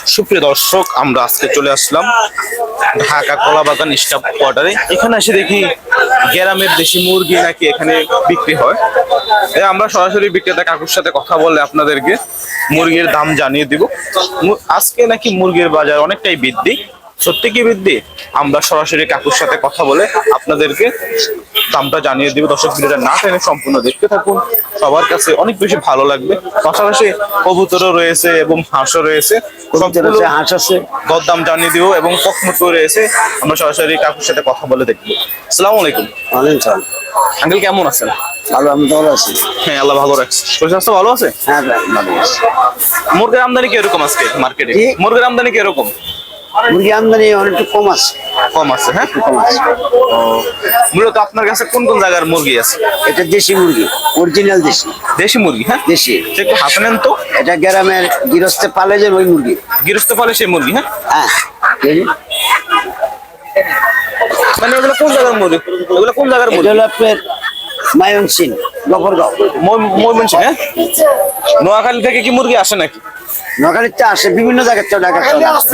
সুপ্রিয় দর্শক, আমরা আজকে চলে আসলাম ঢাকা কলাবাগান স্টাফ কোয়ার্টারে। এখানে এসে দেখি গ্রামের দেশি মুরগি নাকি এখানে বিক্রি হয়। আমরা সরাসরি বিক্রেতা কাকুর সাথে কথা বলে আপনাদেরকে মুরগির দাম জানিয়ে দিব। আজকে নাকি মুরগির বাজার অনেকটাই বৃদ্ধি, সত্যি কি বৃদ্ধি? আমরা সরাসরি কাকুর সাথে কথা বলে আপনাদেরকে দামটা জানিয়ে দিব। দর্শক, ভিডিওটা না টেনে সম্পূর্ণ দেখতে থাকুন, সবার কাছে অনেক বেশি ভালো লাগবে। পাশাপাশি কবুতরও রয়েছে এবং হাঁসও রয়েছে, হাঁস আছে, দরদাম জানিয়ে দিব এবং পকমুটো রয়েছে। আমরা সরাসরি কাকুর সাথে কথা বলে দেখবো। আসসালামু আলাইকুম। আঙ্কেল, কেমন আছেন? ভালো, আমি ভালো আছি। হ্যাঁ, আল্লাহ ভালো রাখছে। শরীর স্বাস্থ্য ভালো আছে? হ্যাঁ ভালো আছে। মুরগির আমদানি কিরকম আজকে মার্কেটে? মুরগির আমদানি কিরকম? মুরগি আমদানি অনেকটা কম আছে। কম আছে, হ্যাঁ কম আছে। মূলত আপনার কাছে কোন কোন জায়গার মুরগি আছে? এটা দেশি মুরগি, অরিজিনাল দেশি। দেশি মুরগি, হ্যাঁ দেশি। একটু হাতে নেন তো। এটা গ্রামের গৃহস্থে পালে যে ওই মুরগি। গৃহস্থ পালে সেই মুরগি, হ্যাঁ হ্যাঁ। মানে এগুলো কোন জায়গার মুরগি? এগুলো কোন জায়গার মুরগি? এটা হলো আপনার ময়মনসিংহ, গফরগাঁও। ময়মনসিংহ, হ্যাঁ। নোয়াখালী থেকে কি মুরগি আসে নাকি? নোয়াখালীতে আসে, বিভিন্ন জায়গার তো ঢাকা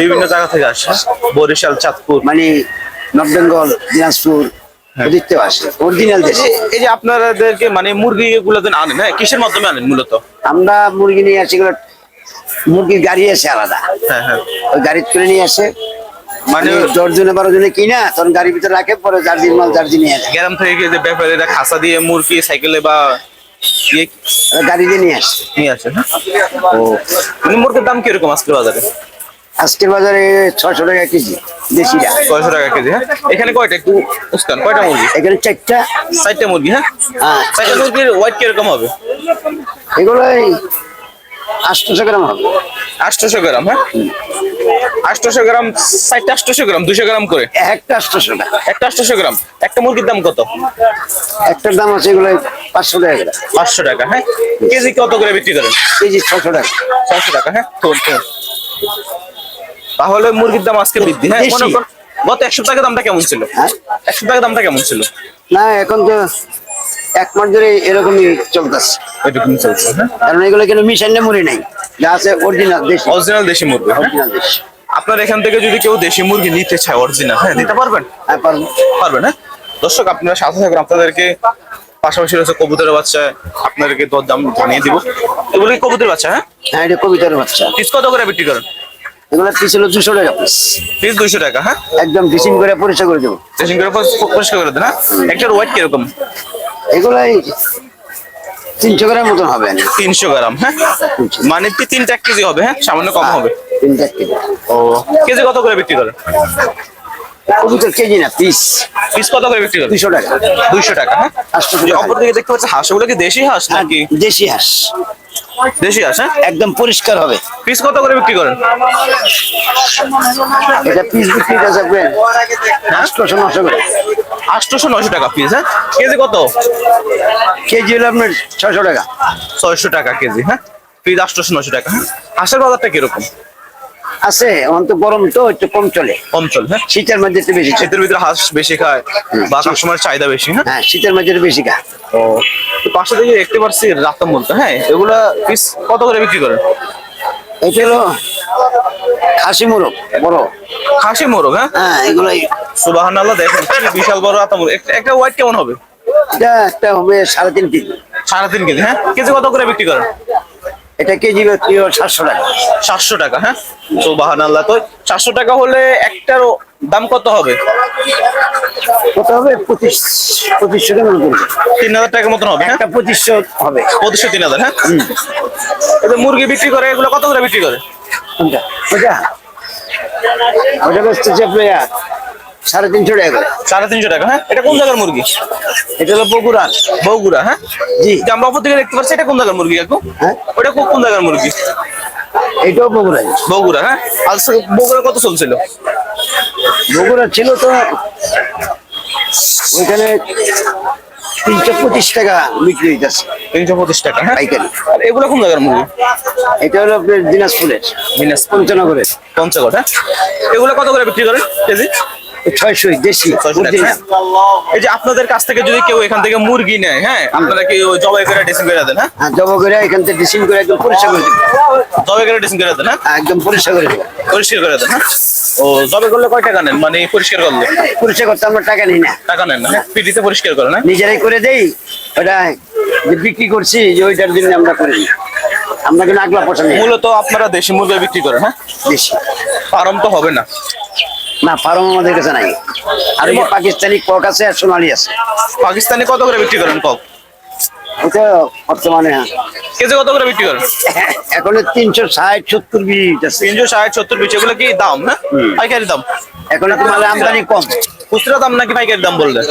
বিভিন্ন জায়গা থেকে আসে, বরিশাল, চাঁদপুর, মানে নর্থ বেঙ্গল, দিনাজপুর, ওদিকতেও আসে অরিজিনাল দেশি। এই যে আপনাদেরকে মানে মুরগি গুলো আনেন, হ্যাঁ, কিসের মাধ্যমে আনেন মূলত? আমরা মুরগি নিয়ে আসি, মুরগির গাড়ি আছে আলাদা। হ্যাঁ হ্যাঁ, ওই গাড়িতে করে নিয়ে আসে, মানে 10 জনে 12 জনে কিনা তখন গাড়ির ভিতরে রাখে, পরে জার্জির মাল জার্জি নিয়ে যায়। গ্রাম থেকে যে ব্যাপারীরা খাসা দিয়ে মুরগি সাইকেলে বা গাড়ি দিয়ে নিয়ে আসে, নিয়ে আসে, হ্যাঁ। ও, মানে মুরগির দাম কিরকম আজকের বাজারে? আজকের বাজারে 600 টাকা কেজি দেশিটা। 600 টাকা কেজি, হ্যাঁ। এখানে কয়টা একটু বুঝতেন, কয়টা মুরগি? এখানে 4টা মুরগি, হ্যাঁ। হ্যাঁ, 4টা মুরগির ওয়েট কিরকম হবে? এগুলো 800 গ্রাম হবে। 800 গ্রাম, হ্যাঁ। 800 গ্রাম, 4টা 800 গ্রাম, 200 গ্রাম করে একটা 800 টাকা। একটা 800 গ্রাম। একটা মুরগির দাম কত? একটার দাম আছে এগুলো 500 টাকা করে। 500 টাকা, হ্যাঁ। কেজি কত করে বিক্রি করেন? কেজি 600 টাকা। 600 টাকা, হ্যাঁ। তাহলে মুরগির দাম আজকে বৃদ্ধি, হ্যাঁ। মনে করেন গত 1 সপ্তাহে দামটা কেমন ছিল? হ্যাঁ, 1 সপ্তাহে দামটা কেমন ছিল? না এখন তো 1 মাস ধরে এরকমই চলতেছে। এরকম চলছে, হ্যাঁ। কারণ এগুলো কেন মিশাইনে মুড়ি নাই, যা আছে অরিজিনাল দেশি। অরিজিনাল দেশি মুরগি, হ্যাঁ। অরিজিনাল দেশি। আপনার এখান থেকে যদি কেউ দেশি মুরগি নিতে চায় অরিজিনাল, হ্যাঁ, দিতে পারবেন? হ্যাঁ পারবো। পারবেন, হ্যাঁ। দর্শক, আপনারা সাথে থাকুন, আপনাদেরকে পাশাপাশি রয়েছে কবুতরের বাচ্চা, আপনাদেরকে দরদাম জানিয়ে দিব। এগুলো কি কবুতরের বাচ্চা? হ্যাঁ, হ্যাঁ এটা কবিতার বাচ্চা। পিস কত করে বিক্রি করেন? এগুলো পিস হলো 200 টাকা পিস। পিস 200 টাকা, হ্যাঁ। একদম ডিসিং করে পরিষ্কার করে দেবো। ড্রেসিং করে পরিষ্কার করে দেন, হ্যাঁ। একটার ওয়েট কিরকম? এগুলাই 300 গ্রাম মতন হবে। 300 গ্রাম, হ্যাঁ। মানে 3 কেজি হবে, হ্যাঁ, সামান্য কম হবে। 3 কেজি। ও, কেজি কত করে বিক্রি করেন? কবুতর কেজি না, পিস। পিস কত করে বিক্রি করেন? 200 টাকা। 200 টাকা, হ্যাঁ। 800 টাকা। অপরদিকে দেখতে পাচ্ছি হাঁসগুলো কি দেশি হাঁস নাকি? দেশি হাঁস, দেশি হাঁস, হ্যাঁ। একদম পরিষ্কার হবে। পিস কত করে বিক্রি করেন? এটা পিস বিক্রি আছে আপনার 800-900 করে। 800-900 টাকা পিস, হ্যাঁ। কেজি কত? কেজি হলো আপনার 600 টাকা। 600 টাকা কেজি, হ্যাঁ। পিস 800-900 টাকা, হ্যাঁ। হাঁসের বাজারটা কিরকম? আছে, এখন তো গরম তো একটু কম চলে। কম চলে, হ্যাঁ। শীতের মধ্যে একটু বেশি চলে। শীতের ভিতরে হাঁস বেশি খায় বা কাস্টমারের চাহিদা বেশি, হ্যাঁ। হ্যাঁ, শীতের মধ্যে একটু বেশি খায়। ও, তো পাশে থেকে দেখতে পাচ্ছি রাতাম বলতে, হ্যাঁ। এগুলা পিস কত করে বিক্রি করেন? এটা হলো খাসি মোরগ, বড় খাসি মোরগ, হ্যাঁ। হ্যাঁ, এগুলাই সুবহানাল্লাহ, দেখেন কি বিশাল বড় রাতাম। একটা ওয়েট কেমন হবে? এটা একটা হবে 3.5 কেজি। 3.5 কেজি, হ্যাঁ। কেজি কত করে বিক্রি করেন? এটা কেজি 700 টাকা। 700 টাকা, হ্যাঁ। সুবহানাল্লাহ, তো 700 টাকা হলে একটার দাম কত হবে? কত হবে? 2500 টাকা মতো। 3000 টাকার মতন হবে, হ্যাঁ। একটা 2500 হবে। 2500-3000, হ্যাঁ। এই যে মুরগি বিক্রি করে, এগুলো কত করে বিক্রি করে? কোনটা? ওটা বেচতেছে আপনার 350 টাকা করে। 350 টাকা, হ্যাঁ। এটা কোন জায়গার মুরগি? এটা হলো বগুড়ার। বগুড়া, হ্যাঁ। জি। যে আমরা অপর দিকে দেখতে পাচ্ছি, এটা কোন জায়গার মুরগি কাকু? হ্যাঁ, ওটা কোন জায়গার মুরগি? এটাও বগুড়ার। বগুড়া, হ্যাঁ। আজকে বগুড়া কত চলছিল? বগুড়া ছিল তো ওইখানে 325 টাকা বিক্রি হইতেছে। 325 টাকা, হ্যাঁ। পাইকারি। আর এগুলো কোন জায়গার মুরগি? এটা হলো আপনার দিনাজপুরের, দিনাজপুর, পঞ্চনগরের। পঞ্চগড়, হ্যাঁ। এগুলো কত করে বিক্রি করেন কেজি? 600 দেশি 600 টাকা, original। হ্যাঁ? এই যে আপনাদের কাছ থেকে যদি কেউ এখান থেকে মুরগি নেয়, হ্যাঁ, আপনারা কি ওই জবাই করে ড্রেসিং করে দেন? হ্যাঁ, হ্যাঁ, জব করে এখান থেকে ডিসিং করে একদম পরিষ্কার করে দেবো। জবাই করে ড্রেসিং করে দেন? হ্যাঁ, একদম পরিষ্কার করে দেবো। পরিষ্কার করে দেন? হ্যাঁ, ও জবাই করলে কয় টাকা নেন, মানে পরিষ্কার করলে? পরিষ্কার করতে আমরা টাকা নিই না, টাকা নেন না? হ্যাঁ, পিটিতে পরিষ্কার করেন? হ্যাঁ, নিজেরাই করে দেই। ওটা যে বিক্রি করছি যে ওইটার জন্য আমরা করি না। আমরা কিন্তু আগলা পছন্দ মূলত আপনারা দেশি মুরগি বিক্রি করেন? হ্যাঁ, দেশি ফার্ম তো হবে না? না, ফার্ম আমাদের কাছে নাই। আর ওই যে পাকিস্তানি কক আছে আর সোনালি আছে। পাকিস্তানি কত করে বিক্রি করেন কক? ওটা বর্তমানে কেজি কত করে বিক্রি করেন? এখন 360-70 বিট আছে। 360-70 পিস, এগুলো কি দাম? হ্যাঁ, পাইকারি দাম? এখন একটু মালের আমদানি কম। খুচরা দাম নাকি পাইকারি দাম বললেন?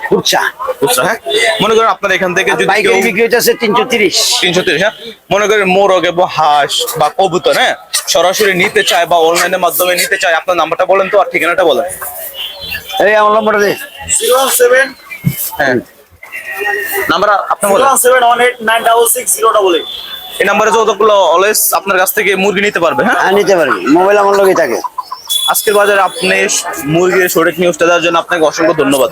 খুচরা খুচরা, হ্যাঁ। মনে করেন আপনার এখান থেকে যদি কেউ পাইকারি বিক্রি হইতেছে 330। 330, হ্যাঁ, মনে করেন মোরগ এবং হাঁস বা কবুতর, হ্যাঁ, সরাসরি নিতে চায় বা অনলাইনের মাধ্যমে নিতে চায়, আপনার নাম্বারটা বলেন তো আর ঠিকানাটা বলেন। এই আমার নম্বরটা দে। 017 হ্যাঁ, নাম্বার আপনি বলেন। 01718966088। এই নাম্বারে যতগুলো অলওয়েজ আপনার কাছ থেকে মুরগি নিতে পারবে। হ্যাঁ, হ্যাঁ, নিতে পারবি, মোবাইল আমার লগেই থাকে। আজকের বাজারে আপনি মুরগির সঠিক নিউজটা দেওয়ার জন্য আপনাকে অসংখ্য ধন্যবাদ।